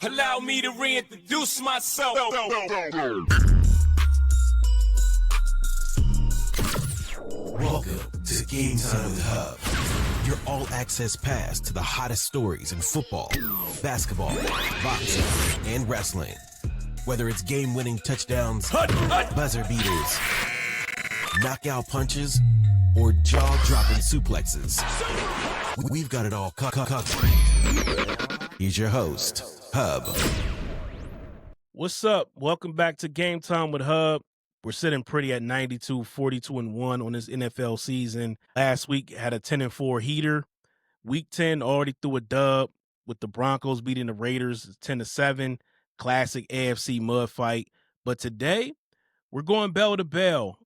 Allow me to reintroduce myself. Welcome to Game Time with Hubb, your all-access pass to the hottest stories in football, basketball, boxing, and wrestling. Whether it's game-winning touchdowns, buzzer beaters, knockout punches, or jaw-dropping suplexes, we've got it all covered. Here's your host, Hubb. What's up? Welcome back to Game Time with Hubb. We're sitting pretty at 92, 42-1 on this NFL season. Last week had a 10-4 heater. Week 10 already threw a dub with the Broncos beating the Raiders 10-7. Classic AFC mud fight. But today, we're going bell to bell.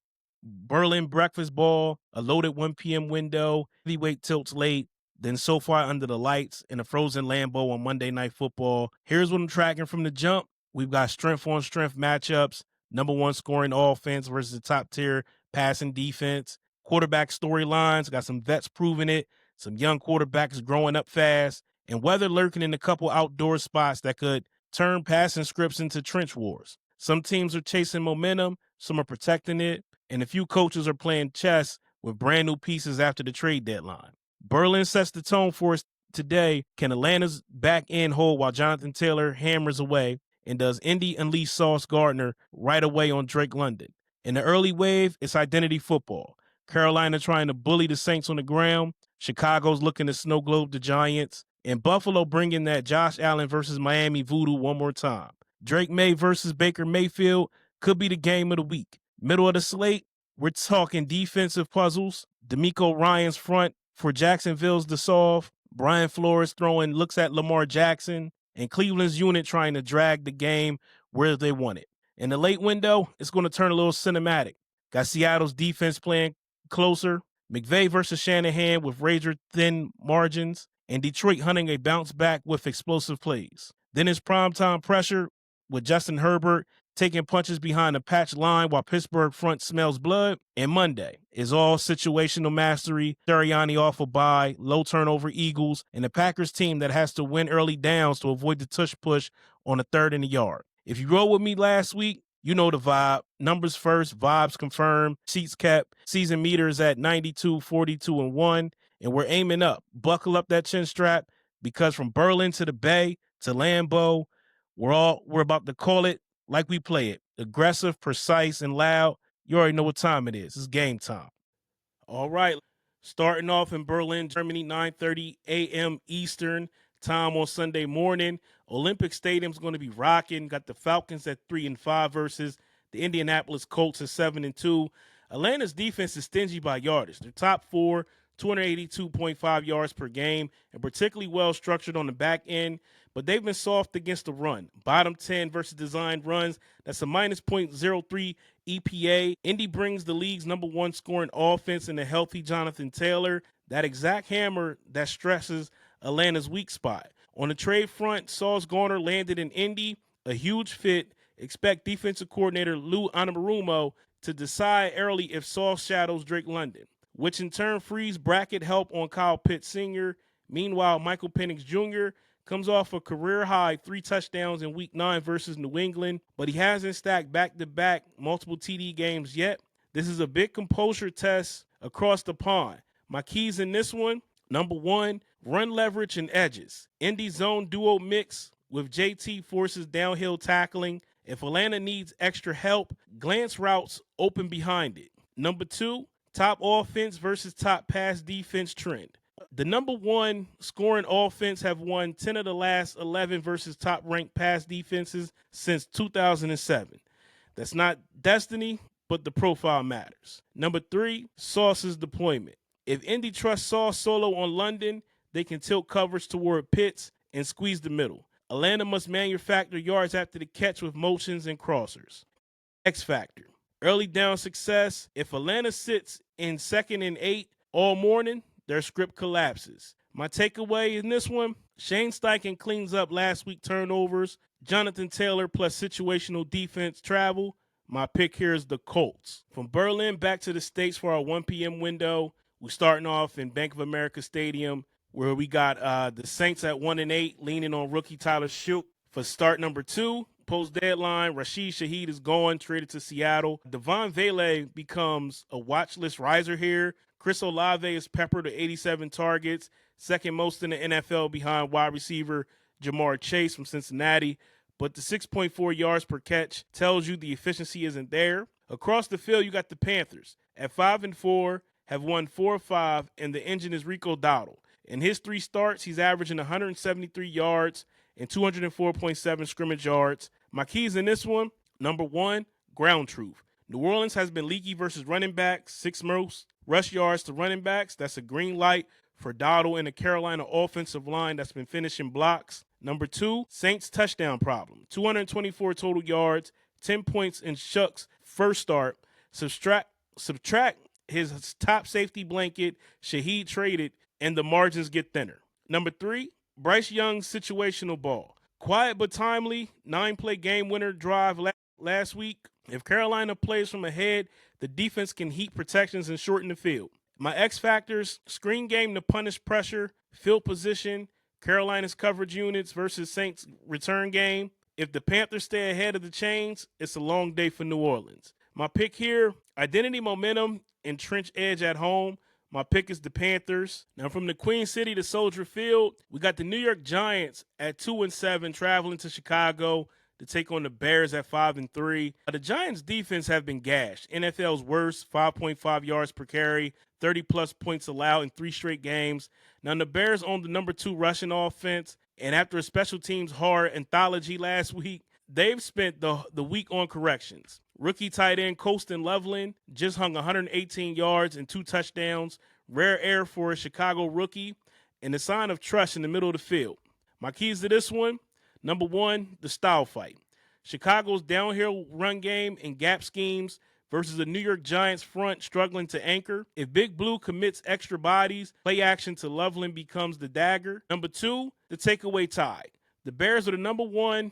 Berlin breakfast ball, a loaded 1 p.m. window, heavyweight tilts late, then so far under the lights in a frozen Lambeau on Monday Night Football. Here's what I'm tracking from the jump. We've got strength-on-strength matchups, number one scoring offense versus the top-tier passing defense, quarterback storylines, got some vets proving it, some young quarterbacks growing up fast, and weather lurking in a couple outdoor spots that could turn passing scripts into trench wars. Some teams are chasing momentum, some are protecting it, and a few coaches are playing chess with brand new pieces after the trade deadline. Berlin sets the tone for us today. Can Atlanta's back end hold while Jonathan Taylor hammers away? And does Indy unleash Sauce Gardner right away on Drake London? In the early wave, it's identity football. Carolina trying to bully the Saints on the ground. Chicago's looking to snow globe the Giants. And Buffalo bringing that Josh Allen versus Miami voodoo one more time. Drake May versus Baker Mayfield could be the game of the week. Middle of the slate, we're talking defensive puzzles. D'Amico Ryan's front for Jacksonville's to solve. Brian Flores throwing looks at Lamar Jackson. And Cleveland's unit trying to drag the game where they want it. In the late window, it's going to turn a little cinematic. Got Seattle's defense playing closer. McVay versus Shanahan with razor-thin margins. And Detroit hunting a bounce back with explosive plays. Then it's primetime pressure with Justin Herbert taking punches behind the patch line while Pittsburgh front smells blood. And Monday is all situational mastery, Sirianni off a bye, low turnover Eagles, and the Packers team that has to win early downs to avoid the tush push on a third and a yard. If you rode with me last week, you know the vibe. Numbers first, vibes confirmed, seats kept, season meters at 92, 42-1, and we're aiming up. Buckle up that chin strap because from Berlin to the Bay to Lambeau, we're about to call it like we play it. Aggressive, precise, and loud. You already know what time it is. It's game time. All right. Starting off in Berlin, Germany, 9:30 a.m. Eastern time on Sunday morning. Olympic Stadium's going to be rocking. Got the Falcons at 3-5 versus the Indianapolis Colts at 7-2. Atlanta's defense is stingy by yardage. They're top four, 282.5 yards per game, and particularly well structured on the back end, but they've been soft against the run. Bottom 10 versus designed runs, that's a minus .03 EPA. Indy brings the league's number one scoring offense in a healthy Jonathan Taylor, that exact hammer that stresses Atlanta's weak spot. On the trade front, Sauce Gardner landed in Indy, a huge fit. Expect defensive coordinator Lou Anarumo to decide early if Sauce shadows Drake London, which in turn frees bracket help on Kyle Pitts Sr. Meanwhile, Michael Penix Jr. comes off a career-high 3 touchdowns in Week 9 versus New England, but he hasn't stacked back-to-back multiple TD games yet. This is a big composure test across the pond. My keys in this one, number one, run leverage and edges. Indy zone duo mix with JT forces downhill tackling. If Atlanta needs extra help, glance routes open behind it. Number two, top offense versus top pass defense trend. The number one scoring offense have won 10 of the last 11 versus top-ranked pass defenses since 2007. That's not destiny, but the profile matters. Number three, Sauce's deployment. If Indy trusts Sauce solo on London, they can tilt coverage toward Pitts and squeeze the middle. Atlanta must manufacture yards after the catch with motions and crossers. X factor. Early down success. If Atlanta sits in 2nd and 8 all morning, their script collapses. My takeaway in this one, Shane Steichen cleans up last week turnovers. Jonathan Taylor plus situational defense travel. My pick here is the Colts. From Berlin back to the States for our 1 p.m. window, we're starting off in Bank of America Stadium, where we got the Saints at 1-8, leaning on rookie Tyler Shough For start number 2, post-deadline, Rashid Shaheed is gone, traded to Seattle. Devon Vele becomes a watch list riser here. Chris Olave is peppered to 87 targets, second most in the NFL behind wide receiver Jamar Chase from Cincinnati. But the 6.4 yards per catch tells you the efficiency isn't there. Across the field, you got the Panthers. At 5-4, have won 4 of 5, and the engine is Rico Dowdle. In his 3 starts, he's averaging 173 yards and 204.7 scrimmage yards. My keys in this one, number 1, ground truth. New Orleans has been leaky versus running backs, 6 most rush yards to running backs. That's a green light for Dowdle and the Carolina offensive line that's been finishing blocks. Number 2, Saints touchdown problem. 224 total yards, 10 points in Shuck's first start. Subtract his top safety blanket, Shaheed traded, and the margins get thinner. Number 3, Bryce Young's situational ball. Quiet but timely, 9-play game winner drive last week. If Carolina plays from ahead, the defense can heat protections and shorten the field. My X factors, screen game to punish pressure, field position, Carolina's coverage units versus Saints return game. If the Panthers stay ahead of the chains, it's a long day for New Orleans. My pick here, identity momentum and trench edge at home. My pick is the Panthers. Now from the Queen City to Soldier Field, we got the New York Giants at 2-7 traveling to Chicago to take on the Bears at 5-3. The Giants defense have been gashed. NFL's worst, 5.5 yards per carry, 30-plus points allowed in 3 straight games. Now the Bears own the number 2 rushing offense, and after a special teams horror anthology last week, they've spent the week on corrections. Rookie tight end Colston Loveland just hung 118 yards and 2 touchdowns. Rare air for a Chicago rookie, and a sign of trust in the middle of the field. My keys to this one, number 1, the style fight. Chicago's downhill run game and gap schemes versus the New York Giants front struggling to anchor. If Big Blue commits extra bodies, play action to Loveland becomes the dagger. Number 2, the takeaway tie. The Bears are the number 1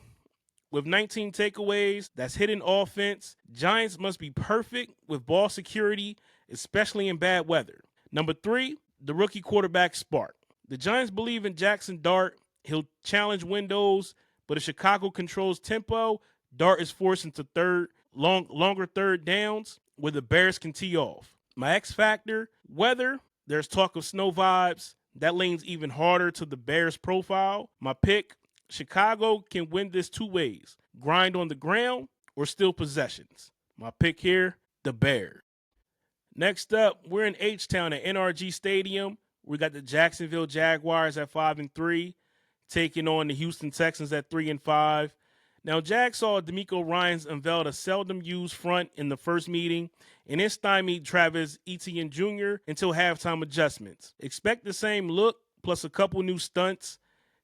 with 19 takeaways. That's hidden offense. Giants must be perfect with ball security, especially in bad weather. Number 3, the rookie quarterback spark. The Giants believe in Jackson Dart. He'll challenge windows, but if Chicago controls tempo, Dart is forced into longer third downs where the Bears can tee off. My X factor, weather. There's talk of snow vibes. That leans even harder to the Bears profile. My pick, Chicago can win this 2 ways. Grind on the ground or steal possessions. My pick here, the Bears. Next up, we're in H-Town at NRG Stadium. We got the Jacksonville Jaguars at 5-3, taking on the Houston Texans at 3-5. Now, Jag saw DeMeco Ryans unveiled a seldom-used front in the first meeting, and it stymied Travis Etienne Jr. until halftime adjustments. Expect the same look, plus a couple new stunts.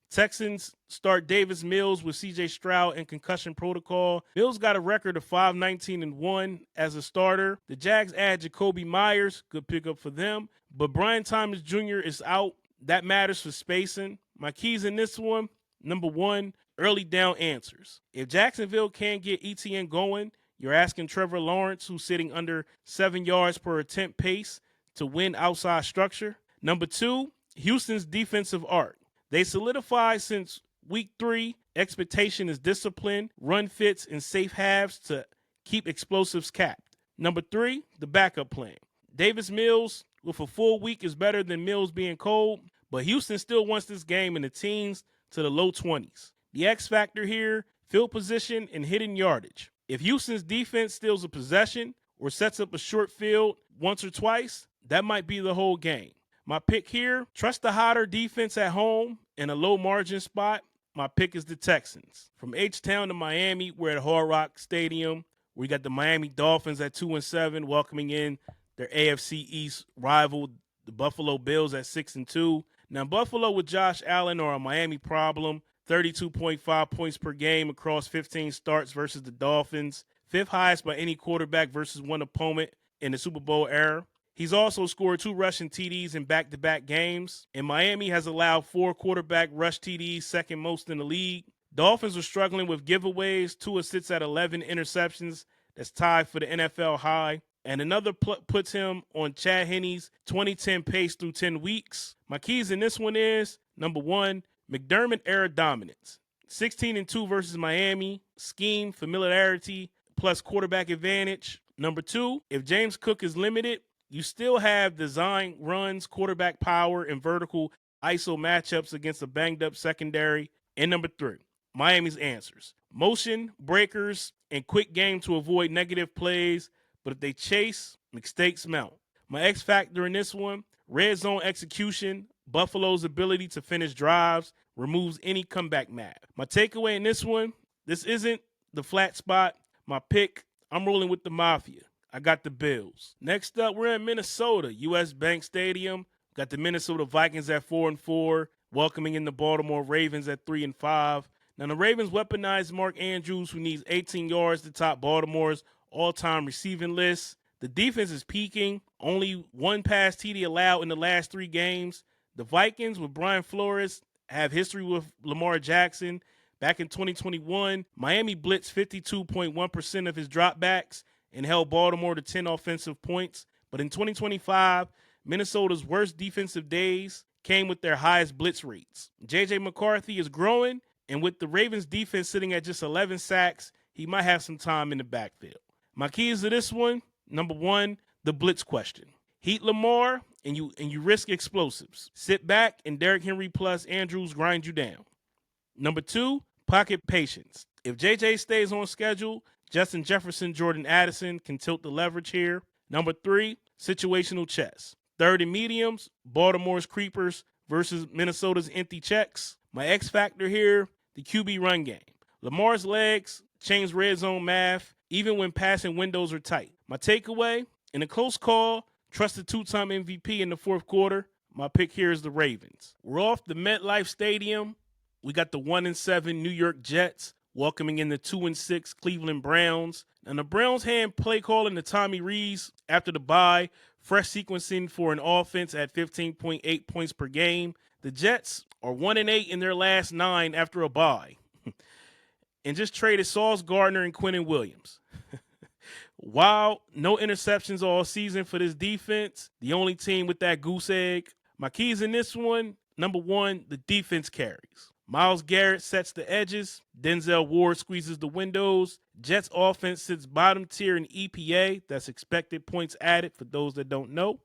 Texans start Davis Mills with C.J. Stroud in concussion protocol. Mills got a record of 5-19-1 as a starter. The Jags add Jacoby Myers, good pickup for them. But Brian Thomas Jr. is out. That matters for spacing. My keys in this one, number 1, early down answers. If Jacksonville can't get ETN going, you're asking Trevor Lawrence, who's sitting under 7 yards per attempt pace, to win outside structure. Number 2, Houston's defensive arc. They solidify since week 3. Expectation is discipline, run fits, and safe halves to keep explosives capped. Number 3, the backup plan. Davis Mills with a full week is better than Mills being cold, but Houston still wants this game in the teens to the low 20s. The X factor here, field position and hidden yardage. If Houston's defense steals a possession or sets up a short field once or twice, that might be the whole game. My pick here, trust the hotter defense at home in a low margin spot. My pick is the Texans. From H-Town to Miami, we're at Hard Rock Stadium. We got the Miami Dolphins at 2-7, welcoming in their AFC East rival, the Buffalo Bills at 6-2. Now, Buffalo with Josh Allen are a Miami problem. 32.5 points per game across 15 starts versus the Dolphins. 5th highest by any quarterback versus one opponent in the Super Bowl era. He's also scored 2 rushing TDs in back-to-back games. And Miami has allowed 4 quarterback rush TDs, second most in the league. Dolphins are struggling with giveaways. Tua sits at 11 interceptions. That's tied for the NFL high. And another puts him on Chad Henne's 2010 pace through 10 weeks. My keys in this one is, number 1, McDermott era dominance. 16-2 versus Miami. Scheme, familiarity, plus quarterback advantage. Number 2, if James Cook is limited, you still have design runs, quarterback power, and vertical ISO matchups against a banged-up secondary. And number 3, Miami's answers. Motion, breakers, and quick game to avoid negative plays, but if they chase, mistakes mount. My X factor in this one, red zone execution, Buffalo's ability to finish drives, removes any comeback math. My takeaway in this one, this isn't the flat spot. My pick, I'm rolling with the Mafia. I got the Bills. Next up, we're in Minnesota, US Bank Stadium. Got the Minnesota Vikings at 4-4, welcoming in the Baltimore Ravens at 3-5. Now, the Ravens weaponized Mark Andrews, who needs 18 yards to top Baltimore's all-time receiving list. The defense is peaking. Only one pass TD allowed in the last 3 games. The Vikings, with Brian Flores, have history with Lamar Jackson. Back in 2021, Miami blitzed 52.1% of his dropbacks and held Baltimore to 10 offensive points. But in 2025, Minnesota's worst defensive days came with their highest blitz rates. J.J. McCarthy is growing, and with the Ravens defense sitting at just 11 sacks, he might have some time in the backfield. My keys to this one, number 1, the blitz question. Heat Lamar, and you risk explosives. Sit back, and Derrick Henry plus Andrews grind you down. Number 2, pocket patience. If JJ stays on schedule, Justin Jefferson, Jordan Addison can tilt the leverage here. Number 3, situational chess. Third and mediums, Baltimore's creepers versus Minnesota's empty checks. My X factor here, the QB run game. Lamar's legs change red zone math, even when passing windows are tight. My takeaway, in a close call, trust the 2-time MVP in the fourth quarter. My pick here is the Ravens. We're off the MetLife Stadium. We got the 1-7 New York Jets welcoming in the 2-6 Cleveland Browns. And the Browns hand play calling to Tommy Rees after the bye. Fresh sequencing for an offense at 15.8 points per game. The Jets are 1-8 in their last 9 after a bye. And just traded Sauce Gardner and Quinnen Williams. Wow, no interceptions all season for this defense. The only team with that goose egg. My keys in this one, number 1, the defense carries. Myles Garrett sets the edges. Denzel Ward squeezes the windows. Jets offense sits bottom tier in EPA. That's expected points added for those that don't know.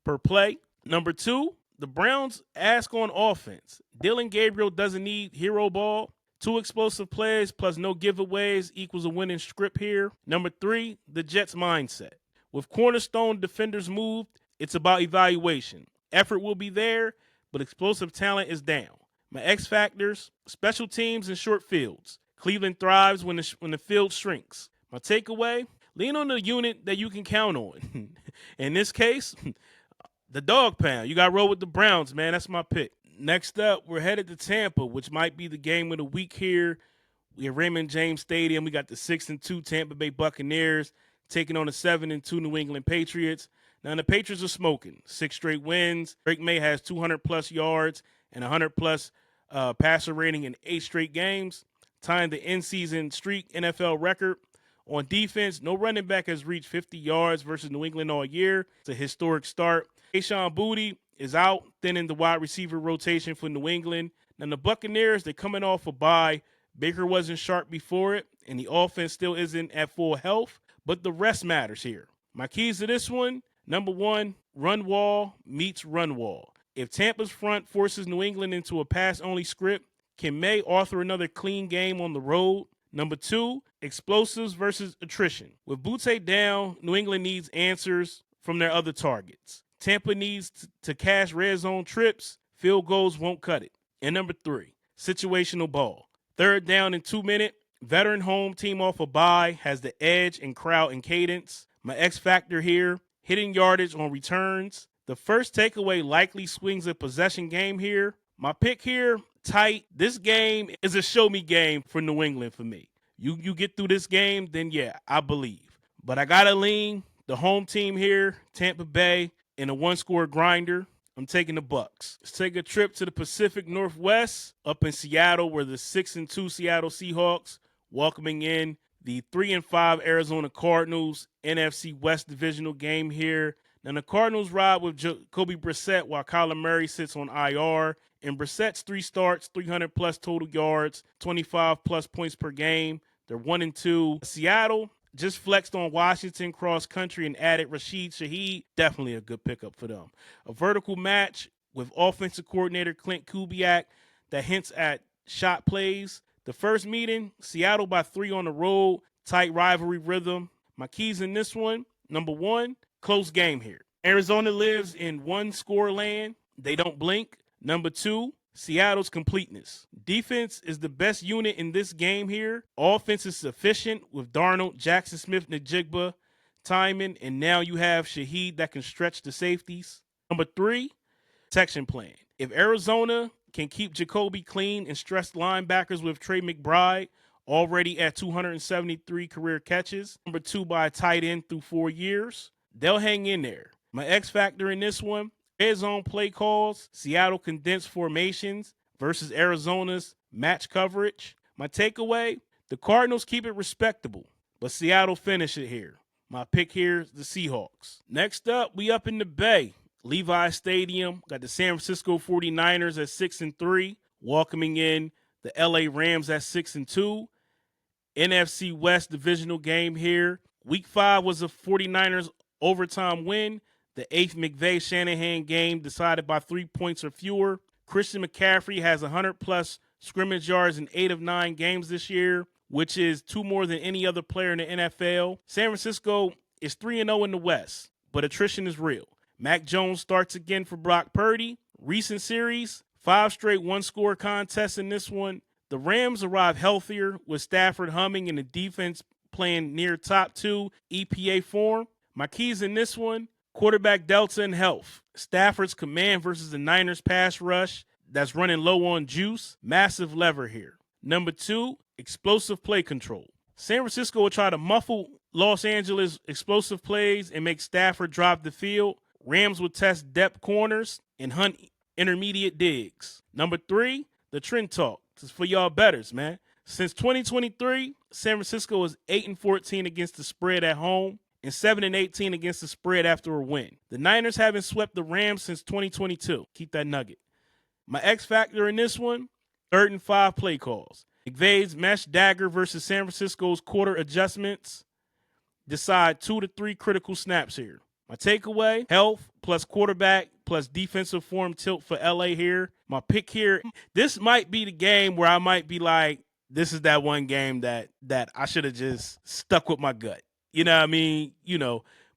Per play. Number 2, the Browns ask on offense. Dylan Gabriel doesn't need hero ball. 2 explosive plays plus no giveaways equals a winning script here. Number 3, the Jets mindset. With cornerstone defenders moved, it's about evaluation. Effort will be there, but explosive talent is down. My X factors, special teams and short fields. Cleveland thrives when the field shrinks. My takeaway, lean on the unit that you can count on. In this case, the dog pound. You got to roll with the Browns, man. That's my pick. Next up, we're headed to Tampa, which might be the game of the week here. We have Raymond James Stadium. We got the 6-2 Tampa Bay Buccaneers taking on the 7-2 New England Patriots. Now, the Patriots are smoking. 6 straight wins. Drake May has 200-plus yards and 100-plus passer rating in 8 straight games, tying the in-season streak NFL record. On defense, no running back has reached 50 yards versus New England all year. It's a historic start. Kayshon Boutte is out, thinning the wide receiver rotation for New England. Now, the Buccaneers, they're coming off a bye. Baker wasn't sharp before it, and the offense still isn't at full health, but the rest matters here. My keys to this one, number 1, run wall meets run wall. If Tampa's front forces New England into a pass-only script, can May author another clean game on the road? Number 2, explosives versus attrition. With Boutte down, New England needs answers from their other targets. Tampa needs to cash red zone trips. Field goals won't cut it. And number 3, situational ball. 3rd down in 2 minutes. Veteran home team off a bye has the edge in crowd and cadence. My X factor here, hitting yardage on returns. The first takeaway likely swings a possession game here. My pick here, tight. This game is a show me game for New England for me. You get through this game, then yeah, I believe. But I got to lean the home team here, Tampa Bay, in a 1-score grinder. I'm taking the Bucs. Let's take a trip to the Pacific Northwest up in Seattle, where the 6-2 Seattle Seahawks welcoming in the 3-5 Arizona Cardinals, NFC West divisional game here. Now, the Cardinals ride with Jacoby Brissett while Kyler Murray sits on IR, In Brissett's 3 starts, 300-plus total yards, 25-plus points per game. They're 1-2. Seattle just flexed on Washington cross-country and added Rashid Shaheed. Definitely a good pickup for them. A vertical match with offensive coordinator Clint Kubiak that hints at shot plays. The first meeting, Seattle by 3 on the road. Tight rivalry rhythm. My keys in this one, number 1, close game here. Arizona lives in one-score land. They don't blink. Number 2, Seattle's completeness. Defense is the best unit in this game here. Offense is sufficient with Darnold, Jackson Smith, Najigba, Timon, and now you have Shaheed that can stretch the safeties. Number 3, protection plan. If Arizona can keep Jacoby clean and stress linebackers with Trey McBride, already at 273 career catches, number 2 by a tight end through 4 years, they'll hang in there. My X factor in this one, red zone play calls, Seattle condensed formations versus Arizona's match coverage. My takeaway, the Cardinals keep it respectable, but Seattle finish it here. My pick here is the Seahawks. Next up, we up in the Bay. Levi Stadium, got the San Francisco 49ers at 6-3, welcoming in the LA Rams at 6-2. NFC West divisional game here. Week 5 was a 49ers overtime win. The 8th McVay-Shanahan game decided by 3 points or fewer. Christian McCaffrey has 100-plus scrimmage yards in 8 of 9 games this year, which is 2 more than any other player in the NFL. San Francisco is 3-0 in the West, but attrition is real. Mac Jones starts again for Brock Purdy. Recent series, 5 straight one-score contests in this one. The Rams arrive healthier with Stafford humming and the defense playing near top 2 EPA form. My keys in this one, quarterback delta and health. Stafford's command versus the Niners pass rush that's running low on juice. Massive lever here. Number 2, explosive play control. San Francisco will try to muffle Los Angeles explosive plays and make Stafford drop the field. Rams will test depth corners and hunt intermediate digs. Number 3, the trend talk. This is for y'all bettors, man. Since 2023, San Francisco is 8-14 against the spread at home and 7-18 against the spread after a win. The Niners haven't swept the Rams since 2022. Keep that nugget. My X factor in this one, 3rd and 5 play calls. McVay's mesh dagger versus San Francisco's quarter adjustments decide 2 to 3 critical snaps here. My takeaway, health plus quarterback plus defensive form tilt for LA here. My pick here, this might be the game where I might be like, this is that one game that I should have just stuck with my gut. You know what I mean?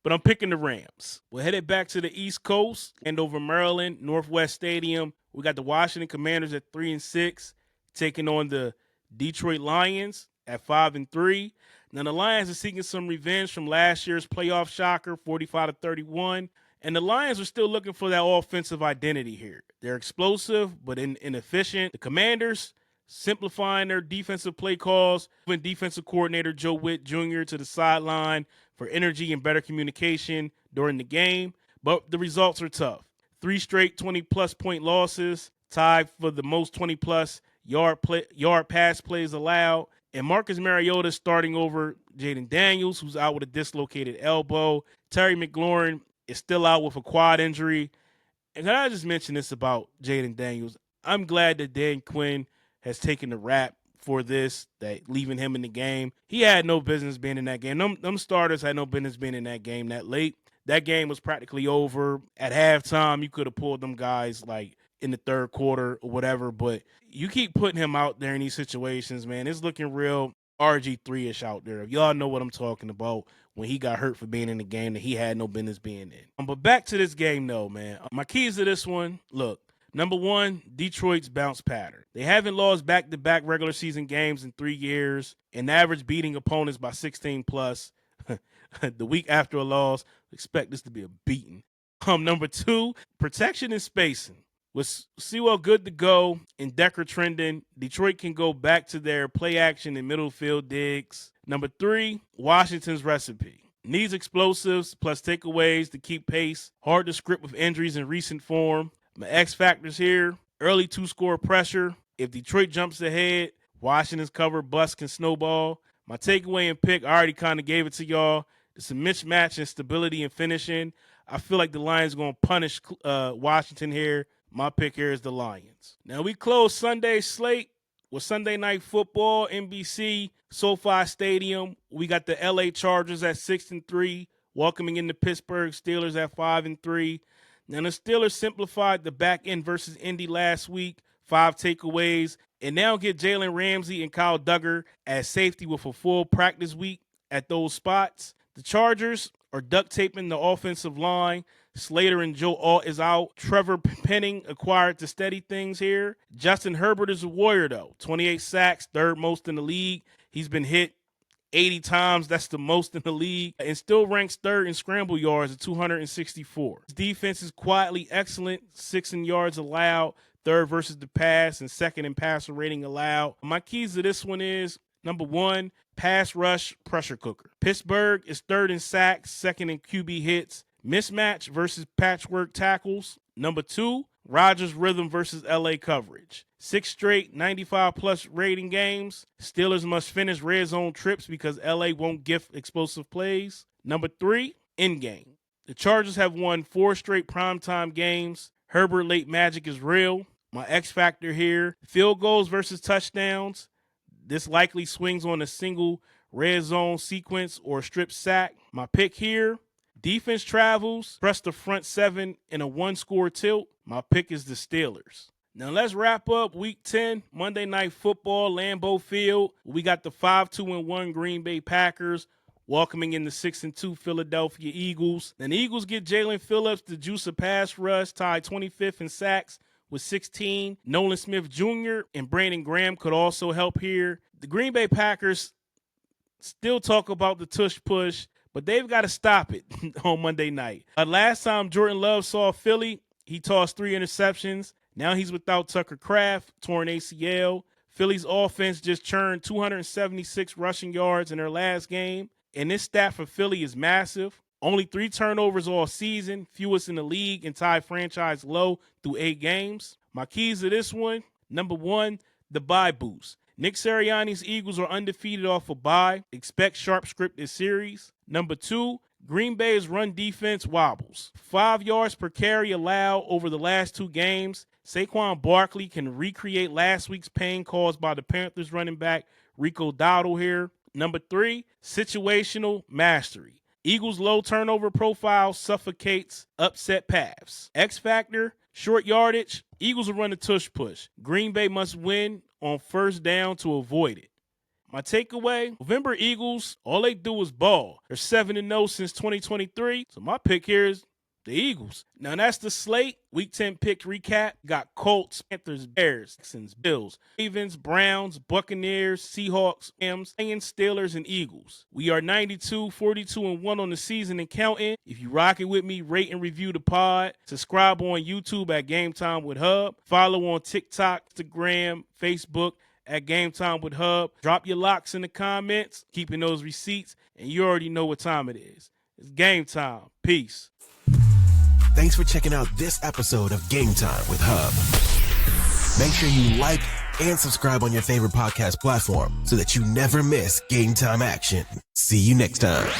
But I'm picking the Rams. We're headed back to the East Coast and over Maryland, Northwest Stadium. We got the Washington Commanders at 3-6, taking on the Detroit Lions at 5-3. Now, the Lions are seeking some revenge from last year's playoff shocker, 45-31. And the Lions are still looking for that offensive identity here. They're explosive, but inefficient. The Commanders simplifying their defensive play calls, moving defensive coordinator Joe Witt Jr. to the sideline for energy and better communication during the game. But the results are tough. 3 straight 20-plus point losses, tied for the most 20-plus yard pass plays allowed. And Marcus Mariota starting over Jaden Daniels, who's out with a dislocated elbow. Terry McLaurin is still out with a quad injury. And can I just mention this about Jaden Daniels? I'm glad that Dan Quinn has taken the rap for this, that leaving him in the game. He had no business being in that game. Them starters had no business being in that game that late. That game was practically over. At halftime, you could have pulled them guys like in the 3rd quarter or whatever, but you keep putting him out there in these situations, man. It's looking real RG3-ish out there. If y'all know what I'm talking about, when he got hurt for being in the game that he had no business being in. But back to this game, though, man. My keys to this one, look. Number 1, Detroit's bounce pattern. They haven't lost back-to-back regular season games in 3 years, and average beating opponents by 16+. The week after a loss, expect this to be a beating. Number 2, protection and spacing. With Sewell good to go and Decker trending, Detroit can go back to their play action and middle field digs. Number 3, Washington's recipe. Needs explosives plus takeaways to keep pace. Hard to script with injuries in recent form. My X factors here, early 2-score pressure. If Detroit jumps ahead, Washington's cover bust can snowball. My takeaway and pick, I already kind of gave it to y'all. It's a mismatch in stability and finishing. I feel like the Lions are going to punish Washington here. My pick here is the Lions. Now we close Sunday's slate with Sunday Night Football, NBC, SoFi Stadium. We got the LA Chargers at 6-3, welcoming in the Pittsburgh Steelers at 5-3. Now the Steelers simplified the back end versus Indy last week, 5 takeaways, and now get Jalen Ramsey and Kyle Duggar as safety with a full practice week at those spots. The Chargers are duct taping the offensive line. Slater and Joe Alt is out. Trevor Penning acquired to steady things here. Justin Herbert is a warrior, though. 28 sacks, third most in the league. He's been hit 80 times. That's the most in the league. And still ranks third in scramble yards at 264. His defense is quietly excellent. 6 in yards allowed. Third versus the pass and second in passer rating allowed. My keys to this one is, number 1, pass rush pressure cooker. Pittsburgh is third in sacks, second in QB hits. Mismatch versus patchwork tackles. Number 2, Rodgers rhythm versus LA coverage. 6 straight 95-plus rating games. Steelers must finish red zone trips because LA won't gift explosive plays. Number 3, end game. The Chargers have won 4 straight primetime games. Herbert late magic is real. My X factor here, field goals versus touchdowns. This likely swings on a single red zone sequence or strip sack. My pick here, defense travels, press the front 7 in a 1-score tilt. My pick is the Steelers. Now let's wrap up Week 10, Monday Night Football, Lambeau Field. We got the 5-2-1 Green Bay Packers welcoming in the 6-2 Philadelphia Eagles. And the Eagles get Jalen Phillips to juice a pass rush, tied 25th in sacks with 16. Nolan Smith Jr. and Brandon Graham could also help here. The Green Bay Packers still talk about the tush push, but they've got to stop it on Monday night. Last time Jordan Love saw Philly, he tossed 3 interceptions. Now he's without Tucker Kraft, torn ACL. Philly's offense just churned 276 rushing yards in their last game, and this stat for Philly is massive. Only 3 turnovers all season, fewest in the league, and tied franchise low through 8 games. My keys to this one, number 1, the bye boost. Nick Sirianni's Eagles are undefeated off a bye. Expect sharp scripted series. Number 2, Green Bay's run defense wobbles. 5 yards per carry allowed over the last 2 games. Saquon Barkley can recreate last week's pain caused by the Panthers running back Rico Dowdle here. Number 3, situational mastery. Eagles' low turnover profile suffocates upset paths. X factor, short yardage. Eagles will run a tush push. Green Bay must win on first down to avoid it. My takeaway, November Eagles, all they do is ball. They're 7-0 since 2023. So my pick here is the Eagles. Now that's the slate. Week 10 pick recap. Got Colts, Panthers, Bears, Texans, Bills, Ravens, Browns, Buccaneers, Seahawks, Rams, Steelers, and Eagles. We are 92, 42-1 on the season and counting. If you rocking with me, rate and review the pod. Subscribe on YouTube at Game Time with Hubb. Follow on TikTok, Instagram, Facebook at Game Time with Hubb. Drop your locks in the comments. Keeping those receipts, and you already know what time it is. It's game time. Peace. Thanks for checking out this episode of Game Time with Hubb. Make sure you like and subscribe on your favorite podcast platform so that you never miss Game Time action. See you next time.